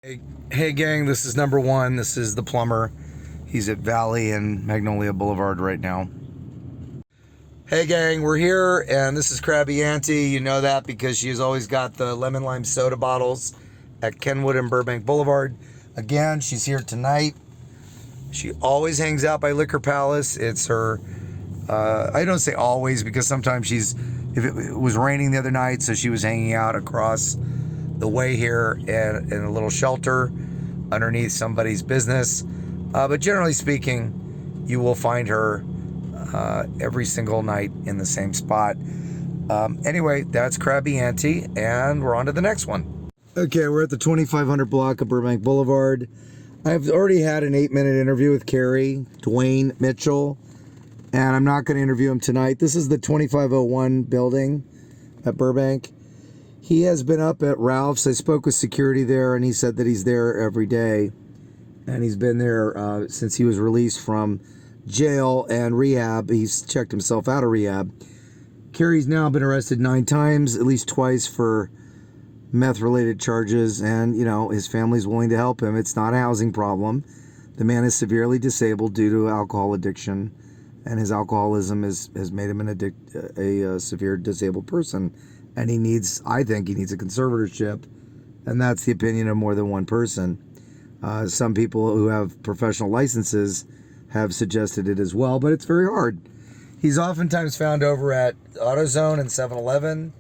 Hey gang, this is number one. This is the plumber. He's at Valley and Magnolia Boulevard right now. Hey gang, we're here and this is Crabby Auntie. You know that because she's always got the lemon lime soda bottles at Kenwood and Burbank Boulevard. Again, she's here tonight. She always hangs out by Liquor Palace. It's her, I don't say always because sometimes if it was raining the other night, so she was hanging out across the way here in a little shelter underneath somebody's business. But generally speaking, you will find her every single night in the same spot. Anyway, that's Crabby Auntie, and we're on to the next one. Okay, we're at the 2500 block of Burbank Boulevard. I've already had an 8-minute interview with Carey, Dwain, Mitchell, and I'm not going to interview him tonight. This is the 2501 building at Burbank. He has been up at Ralph's. I spoke with security there, and he said that he's there every day. And he's been there since he was released from jail and rehab. He's checked himself out of rehab. Carey's now been arrested 9 times, at least twice for meth-related charges. And, you know, his family's willing to help him. It's not a housing problem. The man is severely disabled due to alcohol addiction. And his alcoholism has made him a severe disabled person. And I think he needs a conservatorship, and that's the opinion of more than one person. Some people who have professional licenses have suggested it as well, but it's very hard. He's oftentimes found over at AutoZone and 7-Eleven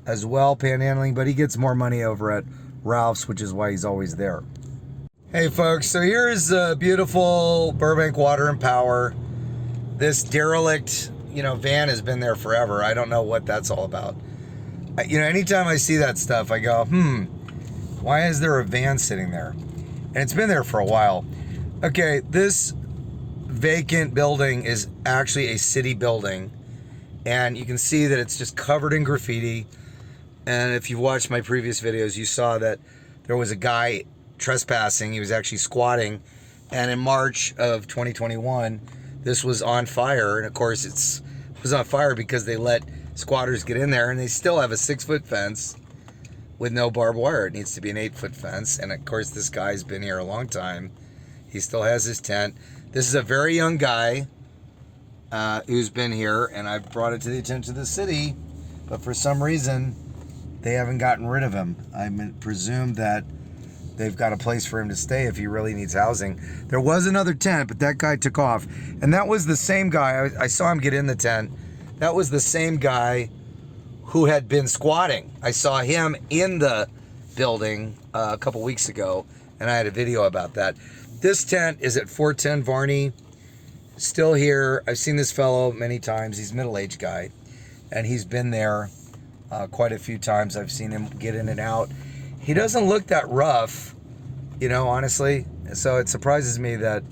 as well, panhandling, but he gets more money over at Ralph's, which is why he's always there. Hey folks, so here's beautiful Burbank Water and Power. This derelict, van has been there forever. I don't know what that's all about. Anytime I see that stuff, I go, why is there a van sitting there? And it's been there for a while. Okay, this vacant building is actually a city building. And you can see that it's just covered in graffiti. And if you watched my previous videos, you saw that there was a guy trespassing. He was actually squatting. And in March of 2021, this was on fire. And of course, it was on fire because they let squatters get in there, and they still have a 6-foot fence with no barbed wire. It needs to be an 8-foot fence. And of course, this guy's been here a long time. He still has his tent. This is a very young guy who's been here, and I've brought it to the attention of the city, but for some reason, they haven't gotten rid of him. I presume that they've got a place for him to stay if he really needs housing. There was another tent, but that guy took off. And that was the same guy. I saw him get in the tent. That was the same guy who had been squatting. I saw him in the building a couple weeks ago, and I had a video about that. This tent is at 410 Varney, still here. I've seen this fellow many times. He's a middle-aged guy, and he's been there quite a few times. I've seen him get in and out. He doesn't look that rough, honestly. So it surprises me that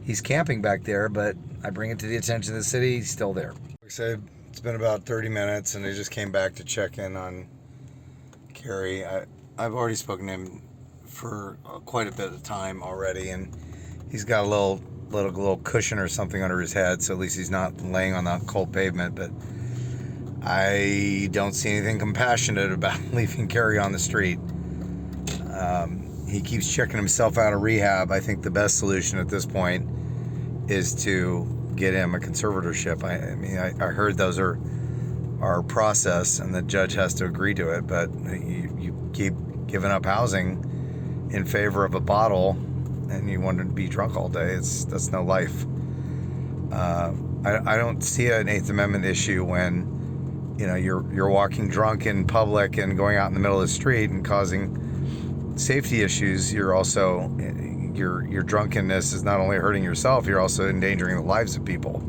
he's camping back there, but I bring it to the attention of the city. He's still there. It's been about 30 minutes, and I just came back to check in on Carey. I've already spoken to him for quite a bit of time already, and he's got a little cushion or something under his head, so at least he's not laying on the cold pavement. But I don't see anything compassionate about leaving Carey on the street. He keeps checking himself out of rehab. I think the best solution at this point is to get him a conservatorship. I heard those are process, and the judge has to agree to it. But you keep giving up housing in favor of a bottle, and you want to be drunk all day. That's no life. I don't see an Eighth Amendment issue when you're walking drunk in public and going out in the middle of the street and causing safety issues. You're also your drunkenness is not only hurting yourself, you're also endangering the lives of people.